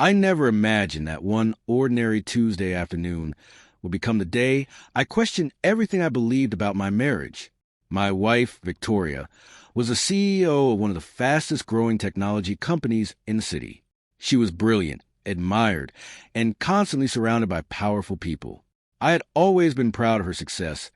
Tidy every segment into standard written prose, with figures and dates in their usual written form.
I never imagined that one ordinary Tuesday afternoon would become the day I questioned everything I believed about my marriage. My wife, Victoria, was the CEO of one of the fastest-growing technology companies in the city. She was brilliant, admired, and constantly surrounded by powerful people. I had always been proud of her success,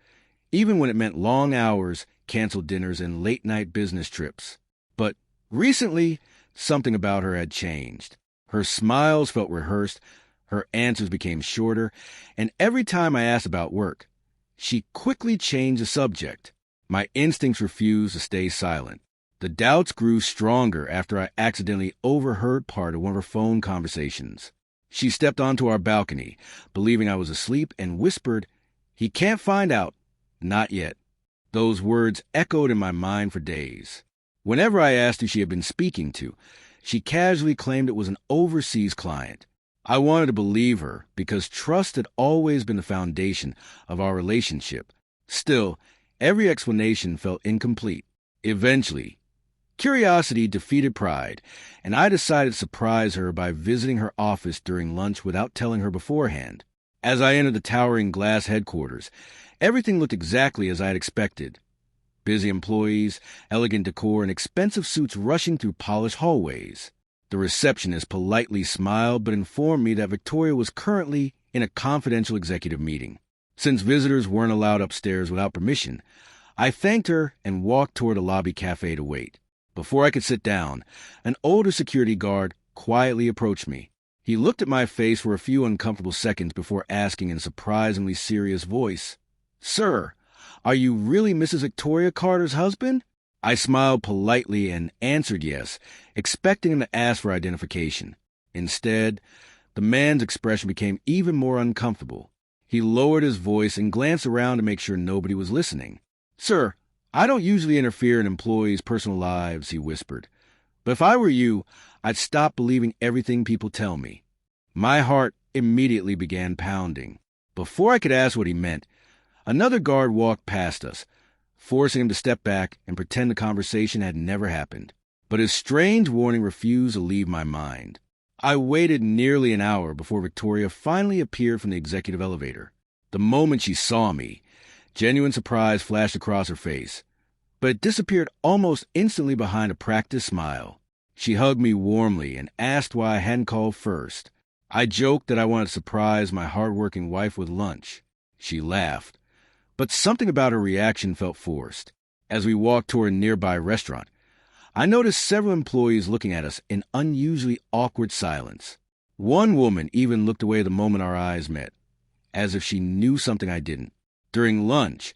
even when it meant long hours, canceled dinners, and late-night business trips. But recently, something about her had changed. Her smiles felt rehearsed, her answers became shorter, and every time I asked about work, she quickly changed the subject. My instincts refused to stay silent. The doubts grew stronger after I accidentally overheard part of one of her phone conversations. She stepped onto our balcony, believing I was asleep, and whispered, "He can't find out. Not yet." Those words echoed in my mind for days. Whenever I asked who she had been speaking to, she casually claimed it was an overseas client. I wanted to believe her because trust had always been the foundation of our relationship. Still, every explanation felt incomplete. Eventually, curiosity defeated pride, and I decided to surprise her by visiting her office during lunch without telling her beforehand. As I entered the towering glass headquarters, everything looked exactly as I had expected. Busy employees, elegant decor, and expensive suits rushing through polished hallways. The receptionist politely smiled but informed me that Victoria was currently in a confidential executive meeting. Since visitors weren't allowed upstairs without permission, I thanked her and walked toward the lobby cafe to wait. Before I could sit down, an older security guard quietly approached me. He looked at my face for a few uncomfortable seconds before asking in a surprisingly serious voice, "Sir, are you really Mrs. Victoria Carter's husband?" I smiled politely and answered yes, expecting him to ask for identification. Instead, the man's expression became even more uncomfortable. He lowered his voice and glanced around to make sure nobody was listening. "Sir, I don't usually interfere in employees' personal lives," he whispered. "But if I were you, I'd stop believing everything people tell me." My heart immediately began pounding. Before I could ask what he meant, another guard walked past us, forcing him to step back and pretend the conversation had never happened. But his strange warning refused to leave my mind. I waited nearly an hour before Victoria finally appeared from the executive elevator. The moment she saw me, genuine surprise flashed across her face, but it disappeared almost instantly behind a practiced smile. She hugged me warmly and asked why I hadn't called first. I joked that I wanted to surprise my hard-working wife with lunch. She laughed, but something about her reaction felt forced. As we walked toward a nearby restaurant, I noticed several employees looking at us in unusually awkward silence. One woman even looked away the moment our eyes met, as if she knew something I didn't. During lunch,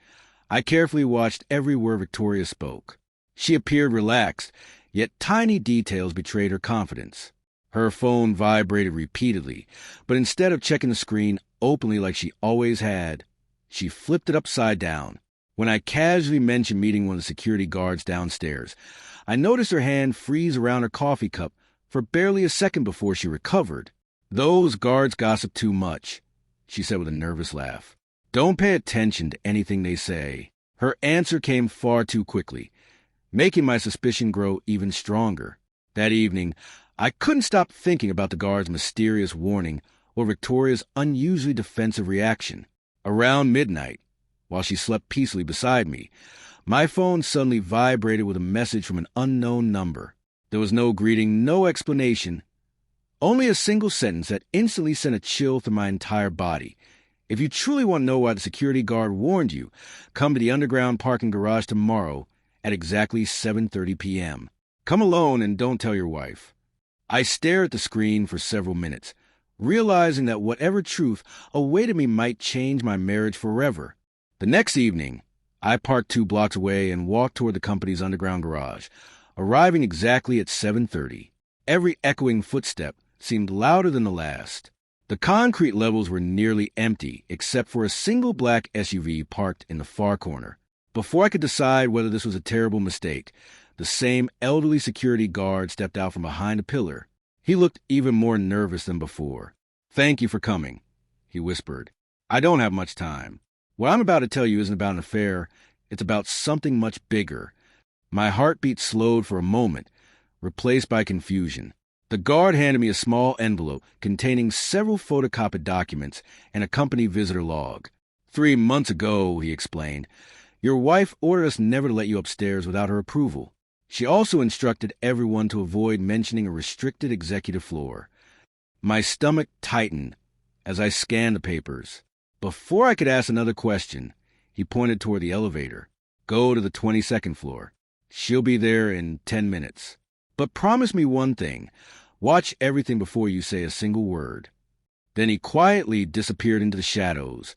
I carefully watched every word Victoria spoke. She appeared relaxed, yet tiny details betrayed her confidence. Her phone vibrated repeatedly, but instead of checking the screen openly like she always had, she flipped it upside down. When I casually mentioned meeting one of the security guards downstairs, I noticed her hand freeze around her coffee cup for barely a second before she recovered. "Those guards gossip too much," she said with a nervous laugh. "Don't pay attention to anything they say." Her answer came far too quickly, making my suspicion grow even stronger. That evening, I couldn't stop thinking about the guard's mysterious warning or Victoria's unusually defensive reaction. Around midnight, while she slept peacefully beside me, my phone suddenly vibrated with a message from an unknown number. There was no greeting, no explanation, only a single sentence that instantly sent a chill through my entire body. "If you truly want to know why the security guard warned you, come to the underground parking garage tomorrow at exactly 7:30 p.m. Come alone and don't tell your wife." I stared at the screen for several minutes, realizing that whatever truth awaited me might change my marriage forever. The next evening, I parked 2 blocks away and walked toward the company's underground garage, arriving exactly at 7:30. Every echoing footstep seemed louder than the last. The concrete levels were nearly empty, except for a single black SUV parked in the far corner. Before I could decide whether this was a terrible mistake, the same elderly security guard stepped out from behind a pillar. He looked even more nervous than before. "Thank you for coming," he whispered. "I don't have much time. What I'm about to tell you isn't about an affair. It's about something much bigger." My heartbeat slowed for a moment, replaced by confusion. The guard handed me a small envelope containing several photocopied documents and a company visitor log. 3 months ago, he explained, your wife ordered us never to let you upstairs without her approval. She also instructed everyone to avoid mentioning a restricted executive floor. My stomach tightened as I scanned the papers. Before I could ask another question, he pointed toward the elevator. Go to the 22nd floor. She'll be there in 10 minutes. But promise me one thing. Watch everything before you say a single word. Then he quietly disappeared into the shadows,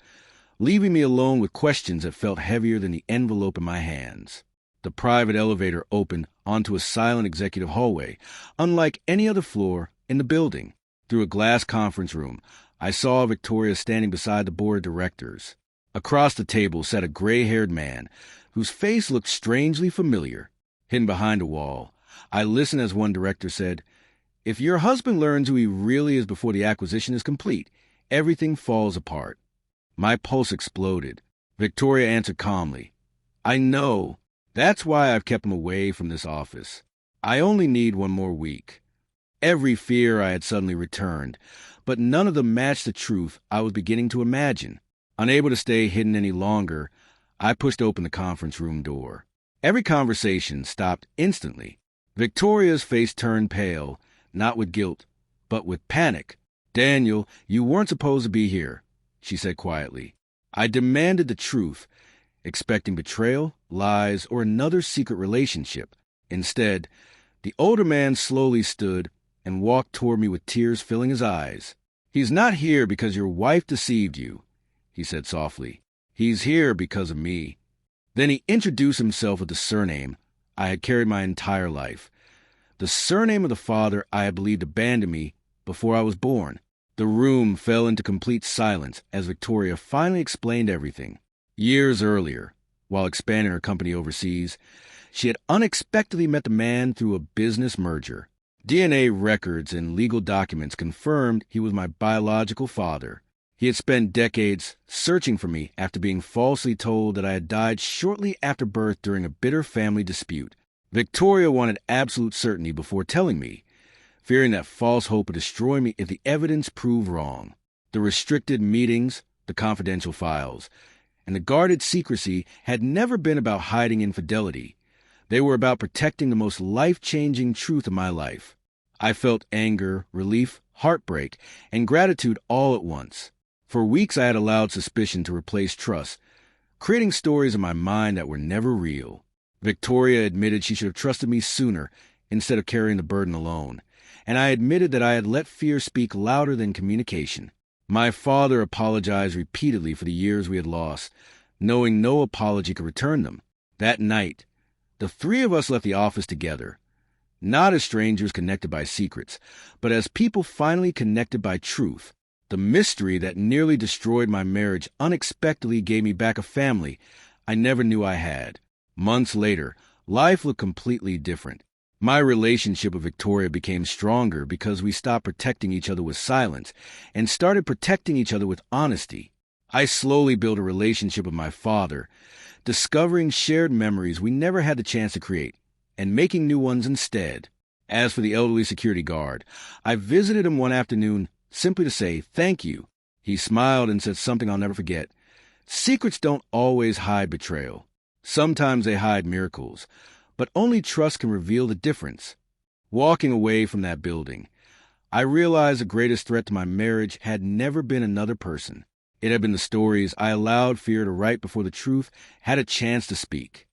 leaving me alone with questions that felt heavier than the envelope in my hands. The private elevator opened onto a silent executive hallway, unlike any other floor in the building. Through a glass conference room, I saw Victoria standing beside the board of directors. Across the table sat a gray-haired man, whose face looked strangely familiar. Hidden behind a wall, I listened as one director said, "If your husband learns who he really is before the acquisition is complete, everything falls apart." My pulse exploded. Victoria answered calmly, "I know. That's why I've kept him away from this office. I only need 1 more week." Every fear I had suddenly returned, but none of them matched the truth I was beginning to imagine. Unable to stay hidden any longer, I pushed open the conference room door. Every conversation stopped instantly. Victoria's face turned pale, not with guilt, but with panic. "Daniel, you weren't supposed to be here," she said quietly. I demanded the truth, expecting betrayal, lies, or another secret relationship. Instead, the older man slowly stood and walked toward me with tears filling his eyes. "He's not here because your wife deceived you," he said softly. "He's here because of me." Then he introduced himself with the surname I had carried my entire life, the surname of the father I had believed abandoned me before I was born. The room fell into complete silence as Victoria finally explained everything. Years earlier, while expanding her company overseas, she had unexpectedly met the man through a business merger. DNA records and legal documents confirmed he was my biological father. He had spent decades searching for me after being falsely told that I had died shortly after birth during a bitter family dispute. Victoria wanted absolute certainty before telling me, fearing that false hope would destroy me if the evidence proved wrong. The restricted meetings, the confidential files, and the guarded secrecy had never been about hiding infidelity. They were about protecting the most life-changing truth of my life. I felt anger, relief, heartbreak, and gratitude all at once. For weeks I had allowed suspicion to replace trust, creating stories in my mind that were never real. Victoria admitted she should have trusted me sooner instead of carrying the burden alone, and I admitted that I had let fear speak louder than communication. My father apologized repeatedly for the years we had lost, knowing no apology could return them. That night, the 3 of us left the office together, not as strangers connected by secrets, but as people finally connected by truth. The mystery that nearly destroyed my marriage unexpectedly gave me back a family I never knew I had. Months later, life looked completely different. My relationship with Victoria became stronger because we stopped protecting each other with silence and started protecting each other with honesty. I slowly built a relationship with my father, discovering shared memories we never had the chance to create, and making new ones instead. As for the elderly security guard, I visited him one afternoon simply to say thank you. He smiled and said something I'll never forget. Secrets don't always hide betrayal. Sometimes they hide miracles, but only trust can reveal the difference. Walking away from that building, I realized the greatest threat to my marriage had never been another person. It had been the stories I allowed fear to write before the truth had a chance to speak.